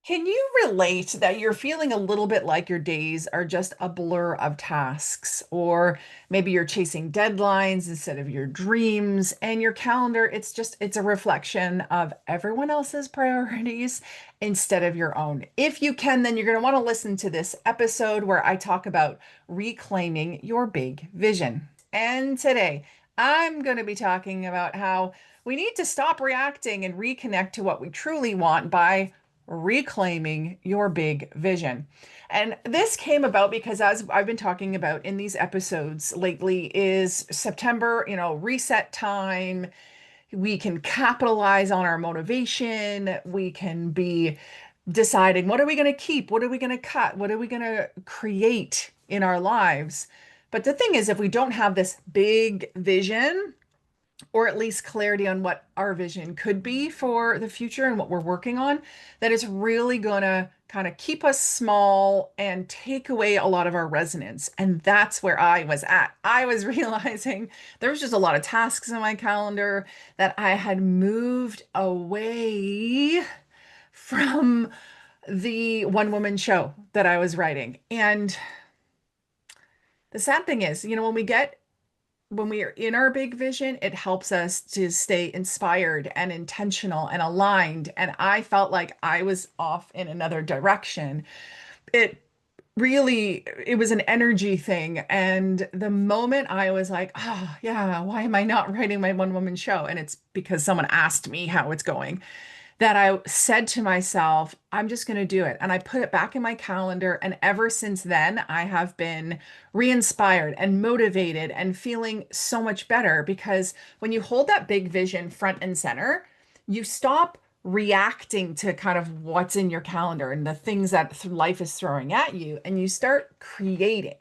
Can you relate that you're feeling a little bit like your days are just a blur of tasks, or maybe you're chasing deadlines instead of your dreams, and your calendar, it's a reflection of everyone else's priorities instead of your own. If you can, then you're going to want to listen to this episode where I talk about reclaiming your big vision. And today, I'm going to be talking about how we need to stop reacting and reconnect to what we truly want by reclaiming your big vision. And this came about because, as I've been talking about in these episodes lately, is September, reset time. We can capitalize on our motivation. We can be deciding what are we going to keep? What are we going to cut? What are we going to create in our lives? But the thing is, if we don't have this big vision, or at least clarity on what our vision could be for the future and what we're working on, that is really going to kind of keep us small and take away a lot of our resonance. And that's where I was at. I was realizing there was just a lot of tasks in my calendar that I had moved away from the one woman show that I was writing. And the sad thing is, when we are in our big vision, it helps us to stay inspired and intentional and aligned. And I felt like I was off in another direction. It it was an energy thing. And the moment I was like, oh, yeah, why am I not writing my one woman show? And it's because someone asked me how it's going, that I said to myself, I'm just going to do it. And I put it back in my calendar. And ever since then, I have been re-inspired and motivated and feeling so much better because when you hold that big vision front and center, you stop reacting to kind of what's in your calendar and the things that life is throwing at you, and you start creating.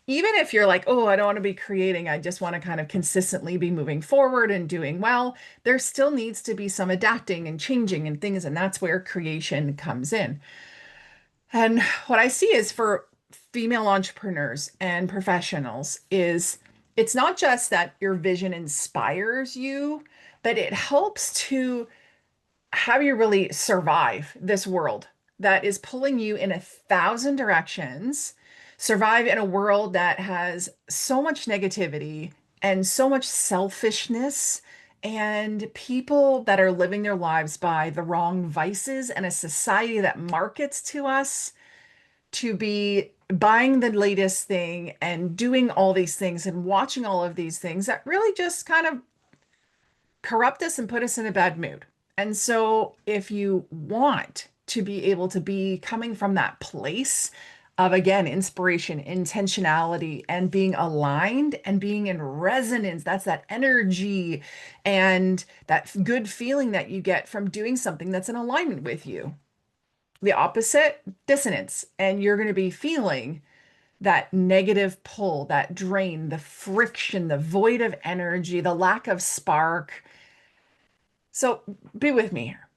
Even if you're like, oh, I don't want to be creating, I just want to kind of consistently be moving forward and doing well, there still needs to be some adapting and changing and things. And that's where creation comes in. And what I see is for female entrepreneurs and professionals is it's not just that your vision inspires you, but it helps to have you really survive this world that is pulling you in 1,000 directions, survive in a world that has so much negativity and so much selfishness and people that are living their lives by the wrong vices, and a society that markets to us to be buying the latest thing and doing all these things and watching all of these things that really just kind of corrupt us and put us in a bad mood. And so, if you want to be able to be coming from that place of, again, inspiration, intentionality, and being aligned and being in resonance, that's that energy and that good feeling that you get from doing something that's in alignment with you. The opposite, dissonance. And you're going to be feeling that negative pull, that drain, the friction, the void of energy, the lack of spark. So be with me here.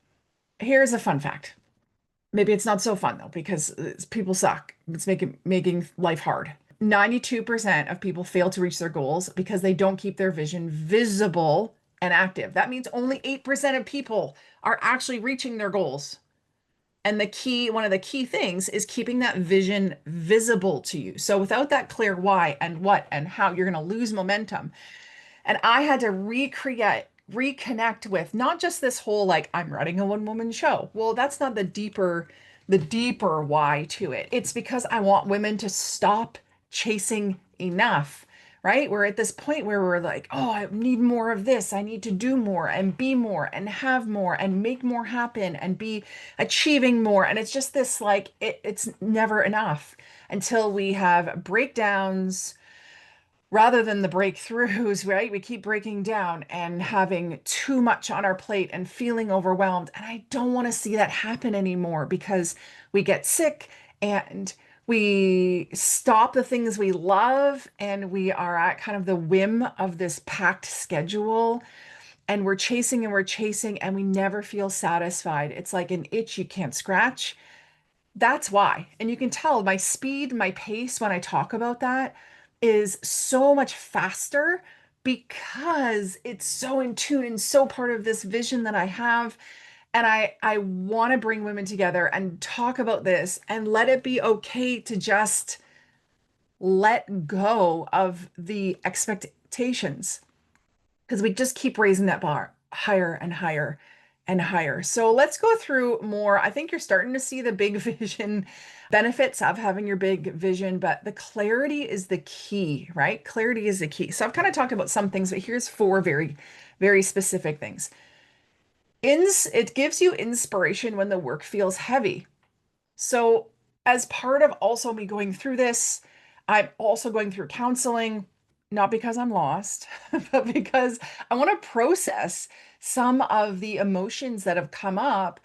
Here's a fun fact. Maybe it's not so fun though, because people suck. It's making life hard. 92% of people fail to reach their goals because they don't keep their vision visible and active. That means only 8% of people are actually reaching their goals. And one of the key things is keeping that vision visible to you. So without that clear why and what and how, you're going to lose momentum. And I had to reconnect with not just this whole like I'm running a one woman show. Well, that's not the deeper why to it. It's because I want women to stop chasing enough, right? We're at this point where we're like, oh, I need more of this. I need to do more and be more and have more and make more happen and be achieving more. And it's just this like it's never enough until we have breakdowns rather than the breakthroughs, right? We keep breaking down and having too much on our plate and feeling overwhelmed. And I don't want to see that happen anymore because we get sick and we stop the things we love and we are at kind of the whim of this packed schedule. And we're chasing and we never feel satisfied. It's like an itch you can't scratch. That's why. And you can tell my speed, my pace when I talk about that is so much faster because it's so in tune and so part of this vision that I have. And I want to bring women together and talk about this and let it be okay to just let go of the expectations because we just keep raising that bar higher and higher and higher. So let's go through more. I think you're starting to see the big vision benefits of having your big vision, but the clarity is the key, right? Clarity is the key. So I've kind of talked about some things, but here's four very, very specific things. It gives you inspiration when the work feels heavy. So, as part of also me going through this, I'm also going through counseling, not because I'm lost, but because I want to process some of the emotions that have come up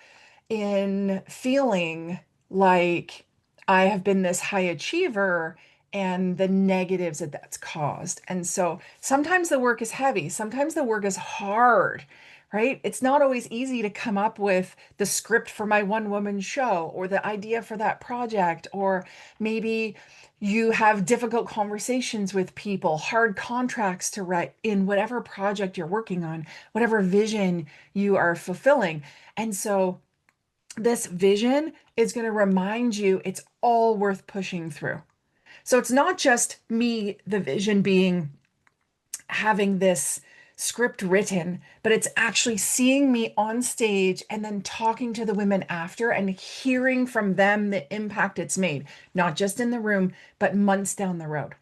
in feeling like I have been this high achiever and the negatives that that's caused. And so sometimes the work is heavy, sometimes the work is hard, right? It's not always easy to come up with the script for my one woman show or the idea for that project, or maybe you have difficult conversations with people, hard contracts to write in whatever project you're working on, whatever vision you are fulfilling. And so this vision is going to remind you it's all worth pushing through. So it's not just me, the vision being having this script written, but it's actually seeing me on stage and then talking to the women after and hearing from them the impact it's made, not just in the room, but months down the road.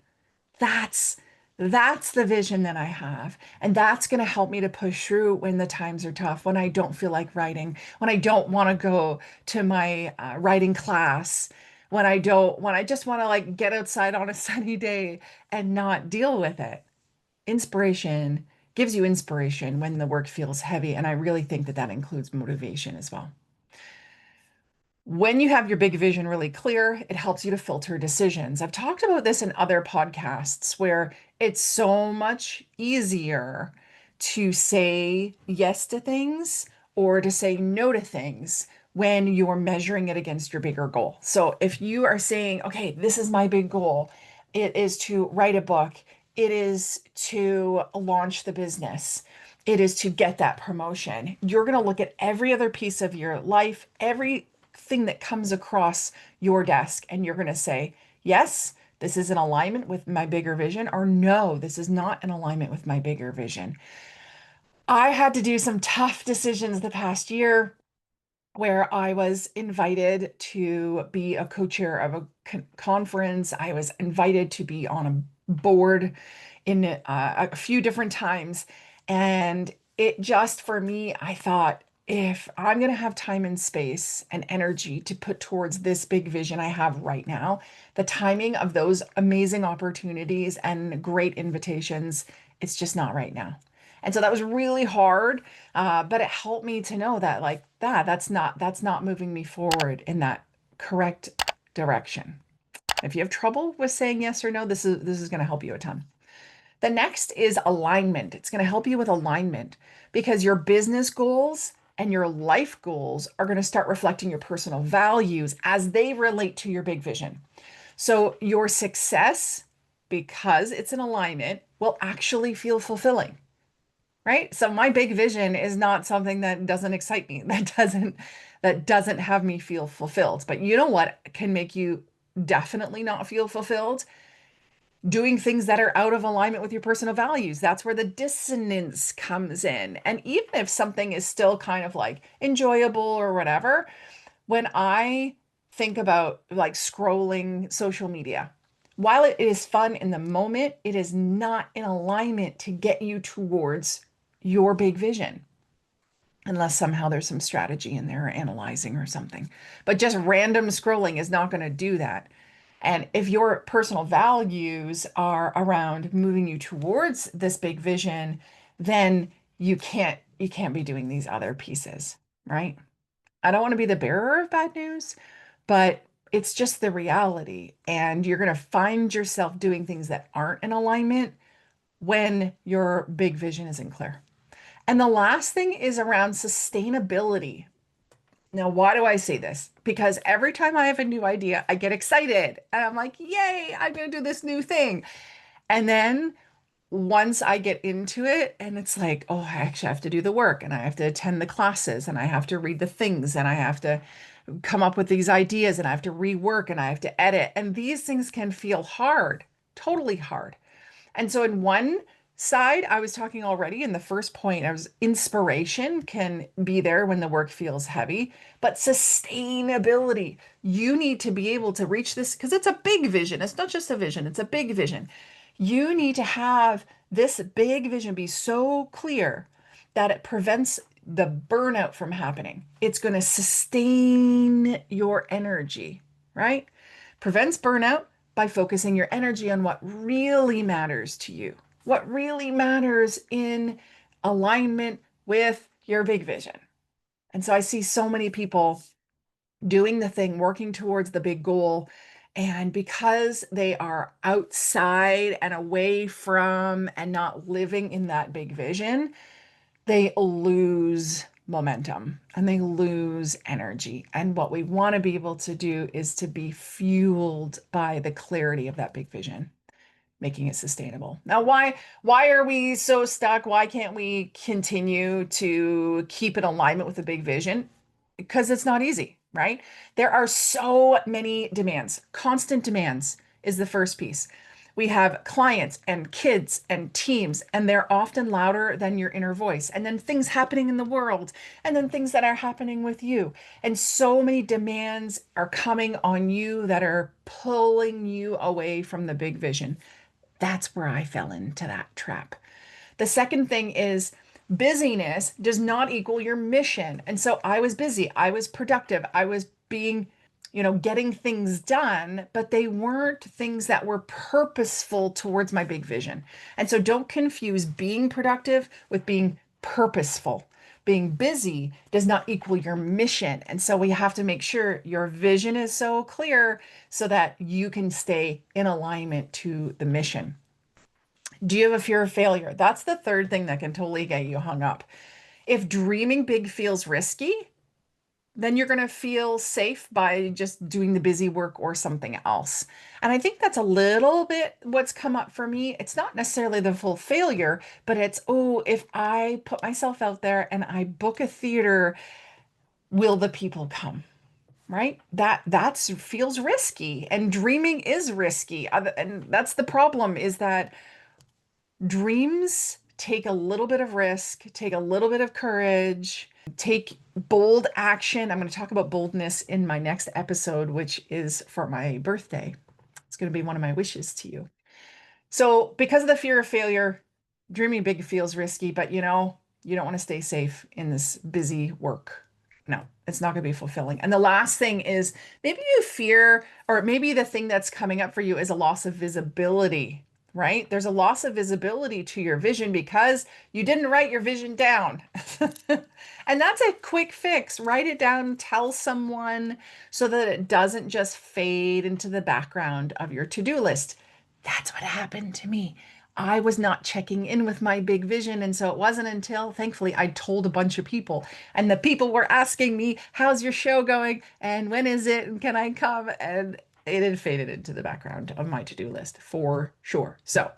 That's that's the vision that I have. And that's going to help me to push through when the times are tough, when I don't feel like writing, when I don't want to go to my writing class, when I just want to like get outside on a sunny day and not deal with it. Inspiration gives you inspiration when the work feels heavy. And I really think that that includes motivation as well. When you have your big vision really clear, it helps you to filter decisions. I've talked about this in other podcasts where it's so much easier to say yes to things or to say no to things when you're measuring it against your bigger goal. So if you are saying, okay, this is my big goal, it is to write a book, it is to launch the business, it is to get that promotion. You're going to look at every other piece of your life, everything that comes across your desk, and you're going to say, yes, this is in alignment with my bigger vision, or no, this is not in alignment with my bigger vision. I had to do some tough decisions the past year where I was invited to be a co-chair of a conference. I was invited to be on a board in a few different times. And it just, for me, I thought, if I'm going to have time and space and energy to put towards this big vision I have right now, the timing of those amazing opportunities and great invitations, it's just not right now. And so that was really hard, but it helped me to know that like that's not moving me forward in that correct direction. If you have trouble with saying yes or no, this is going to help you a ton. The next is alignment. It's going to help you with alignment because your business goals and your life goals are going to start reflecting your personal values as they relate to your big vision. So your success, because it's in alignment, will actually feel fulfilling, right? So my big vision is not something that doesn't excite me, that doesn't have me feel fulfilled. But you know what can make you definitely not feel fulfilled? Doing things that are out of alignment with your personal values. That's where the dissonance comes in. And even if something is still kind of like enjoyable or whatever, when I think about like scrolling social media, while it is fun in the moment, it is not in alignment to get you towards your big vision, unless somehow there's some strategy in there or analyzing or something. But just random scrolling is not going to do that. And if your personal values are around moving you towards this big vision, then you can't be doing these other pieces, right? I don't want to be the bearer of bad news, but it's just the reality. And you're going to find yourself doing things that aren't in alignment when your big vision isn't clear. And the last thing is around sustainability. Now, why do I say this? Because every time I have a new idea, I get excited and I'm like, yay, I'm going to do this new thing. And then once I get into it and it's like, oh, I actually have to do the work and I have to attend the classes and I have to read the things and I have to come up with these ideas and I have to rework and I have to edit. And these things can feel hard, totally hard. And so, in one side, I was talking already in the first point, I was inspiration can be there when the work feels heavy, but sustainability, you need to be able to reach this because it's a big vision. It's not just a vision, it's a big vision. You need to have this big vision be so clear that it prevents the burnout from happening. It's going to sustain your energy, right? Prevents burnout by focusing your energy on what really matters to you, what really matters in alignment with your big vision. And so I see so many people doing the thing, working towards the big goal. And because they are outside and away from and not living in that big vision, they lose momentum and they lose energy. And what we want to be able to do is to be fueled by the clarity of that big vision, making it sustainable. Now, why are we so stuck? Why can't we continue to keep in alignment with the big vision? Because it's not easy, right? There are so many demands. Constant demands is the first piece. We have clients and kids and teams, and they're often louder than your inner voice. And then things happening in the world, and then things that are happening with you. And so many demands are coming on you that are pulling you away from the big vision. That's where I fell into that trap. The second thing is busyness does not equal your mission. And so I was busy, I was productive, I was being, getting things done, but they weren't things that were purposeful towards my big vision. And so don't confuse being productive with being purposeful. Being busy does not equal your mission. And so we have to make sure your vision is so clear so that you can stay in alignment to the mission. Do you have a fear of failure? That's the third thing that can totally get you hung up. If dreaming big feels risky, then you're going to feel safe by just doing the busy work or something else. And I think that's a little bit what's come up for me. It's not necessarily the full failure, but it's, oh, if I put myself out there and I book a theater, will the people come? Right? That's feels risky and dreaming is risky. And that's the problem is that dreams take a little bit of risk, take a little bit of courage, take bold action. I'm going to talk about boldness in my next episode, which is for my birthday. It's going to be one of my wishes to you. So, because of the fear of failure, dreaming big feels risky, but you don't want to stay safe in this busy work. No, it's not going to be fulfilling. And the last thing is maybe you fear, or maybe the thing that's coming up for you is a loss of visibility, right? There's a loss of visibility to your vision because you didn't write your vision down. And that's a quick fix. Write it down, tell someone so that it doesn't just fade into the background of your to-do list. That's what happened to me. I was not checking in with my big vision. And so it wasn't until, thankfully, I told a bunch of people, and the people were asking me, how's your show going? And when is it? And can I come? And it had faded into the background of my to-do list for sure. So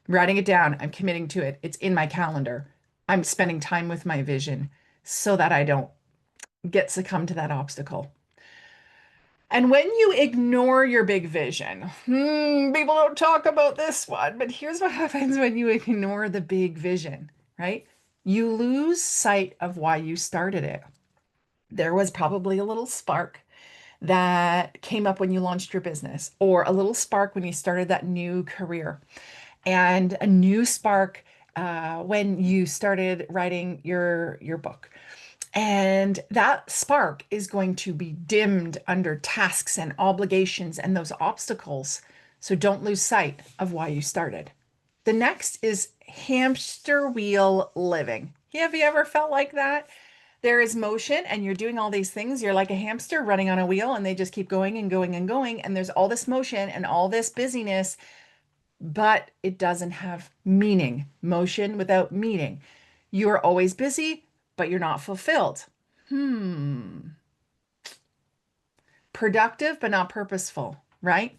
writing it down, I'm committing to it. It's in my calendar. I'm spending time with my vision so that I don't get succumb to that obstacle. And when you ignore your big vision, people don't talk about this one, but here's what happens when you ignore the big vision, right? You lose sight of why you started it. There was probably a little spark that came up when you launched your business, or a little spark when you started that new career, and a new spark when you started writing your book. And that spark is going to be dimmed under tasks and obligations and those obstacles. So don't lose sight of why you started. The next is hamster wheel living. Have you ever felt like that? There is motion and you're doing all these things. You're like a hamster running on a wheel and they just keep going and going and going. And there's all this motion and all this busyness, but it doesn't have meaning. Motion without meaning. You are always busy, but you're not fulfilled. Productive, but not purposeful, right?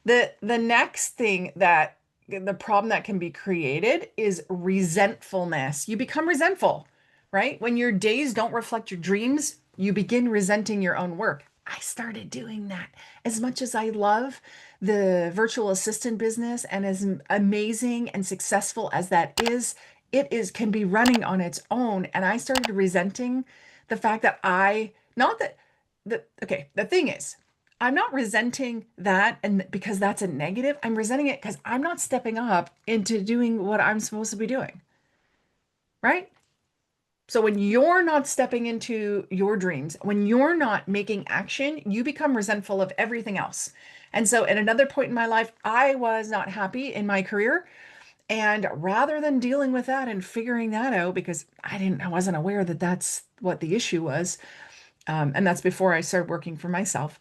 The next thing that the problem that can be created is resentfulness. You become resentful, right? When your days don't reflect your dreams, you begin resenting your own work. I started doing that. As much as I love the virtual assistant business and as amazing and successful as that is, it is can be running on its own. And I started resenting the fact that not that okay, the thing is, I'm not resenting that and because that's a negative. I'm resenting it because I'm not stepping up into doing what I'm supposed to be doing, right? So when you're not stepping into your dreams, when you're not making action, you become resentful of everything else. And so at another point in my life, I was not happy in my career. And rather than dealing with that and figuring that out, because I wasn't aware that that's what the issue was. And that's before I started working for myself.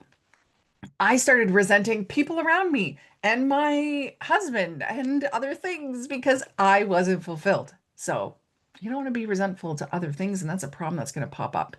I started resenting people around me and my husband and other things because I wasn't fulfilled. So you don't want to be resentful to other things, and that's a problem that's going to pop up.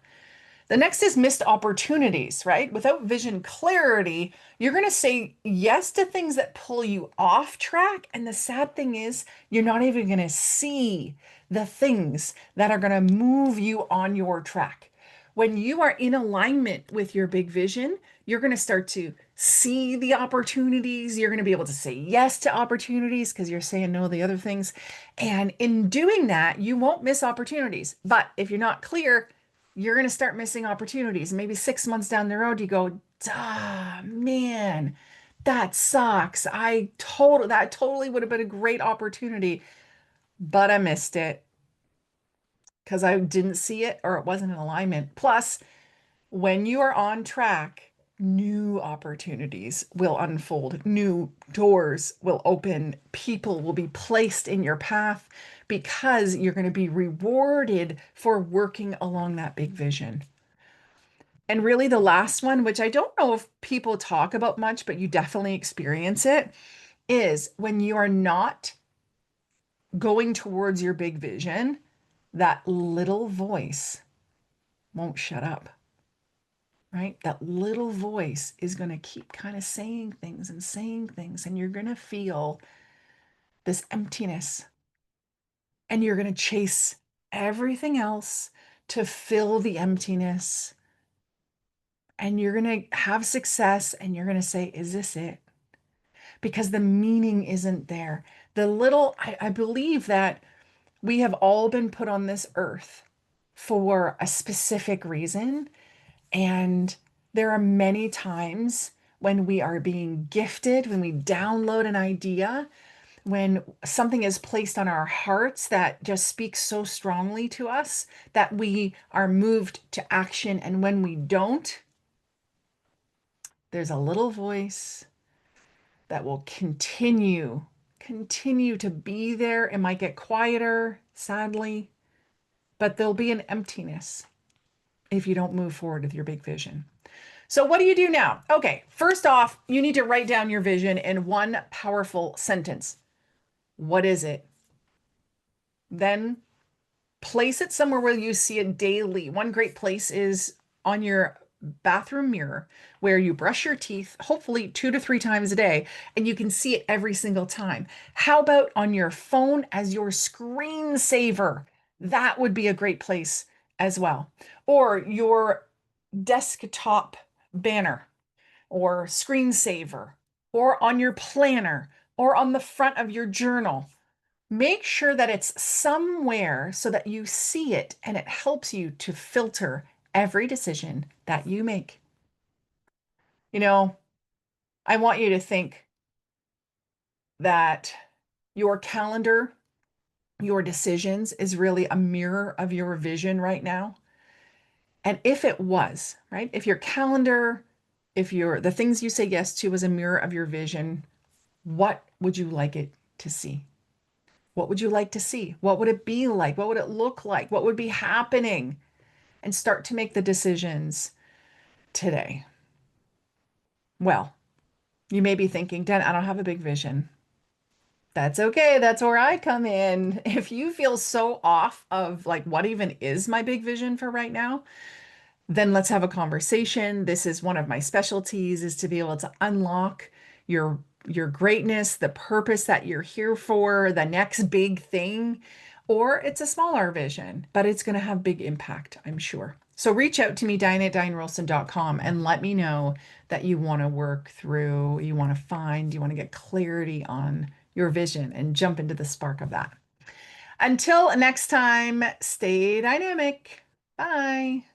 The next is missed opportunities, right? Without vision clarity, you're going to say yes to things that pull you off track. And the sad thing is, you're not even going to see the things that are going to move you on your track. When you are in alignment with your big vision, you're going to start to see the opportunities. You're going to be able to say yes to opportunities because you're saying no to the other things. And in doing that, you won't miss opportunities. But if you're not clear, you're going to start missing opportunities. Maybe 6 months down the road, you go, ah, man, that sucks. That totally would have been a great opportunity, but I missed it because I didn't see it or it wasn't in alignment. Plus, when you are on track, new opportunities will unfold, new doors will open, people will be placed in your path because you're going to be rewarded for working along that big vision. And really, the last one, which I don't know if people talk about much, but you definitely experience it, is when you are not going towards your big vision, that little voice won't shut up, right? That little voice is going to keep kind of saying things, and you're going to feel this emptiness, and you're going to chase everything else to fill the emptiness. And you're going to have success, and you're going to say, is this it? Because the meaning isn't there. I believe that we have all been put on this earth for a specific reason. And there are many times when we are being gifted, when we download an idea, when something is placed on our hearts that just speaks so strongly to us that we are moved to action. And when we don't, there's a little voice that will continue to be there. It might get quieter, sadly, but there'll be an emptiness if you don't move forward with your big vision. So what do you do now? Okay, first off, you need to write down your vision in one powerful sentence. What is it? Then place it somewhere where you see it daily. One great place is on your bathroom mirror where you brush your teeth, hopefully 2 to 3 times a day, and you can see it every single time. How about on your phone as your screensaver? That would be a great place as well. Or your desktop banner or screensaver or on your planner or on the front of your journal. Make sure that it's somewhere so that you see it and it helps you to filter every decision that you make. You know, I want you to think that your calendar, your decisions is really a mirror of your vision right now. And if it was, right? If your calendar, if the things you say yes to was a mirror of your vision, what would you like it to see? What would you like to see? What would it be like? What would it look like? What would be happening? And start to make the decisions today. Well, you may be thinking, Dan, I don't have a big vision. That's okay. That's where I come in. If you feel so off of like what even is my big vision for right now, then let's have a conversation. This is one of my specialties is to be able to unlock your your greatness, the purpose that you're here for, the next big thing, or it's a smaller vision, but it's going to have big impact, I'm sure. So reach out to me, Diane at DianeRolston.com, and let me know that you want to work through, you want to find, you want to get clarity on your vision and jump into the spark of that. Until next time, stay dynamic. Bye.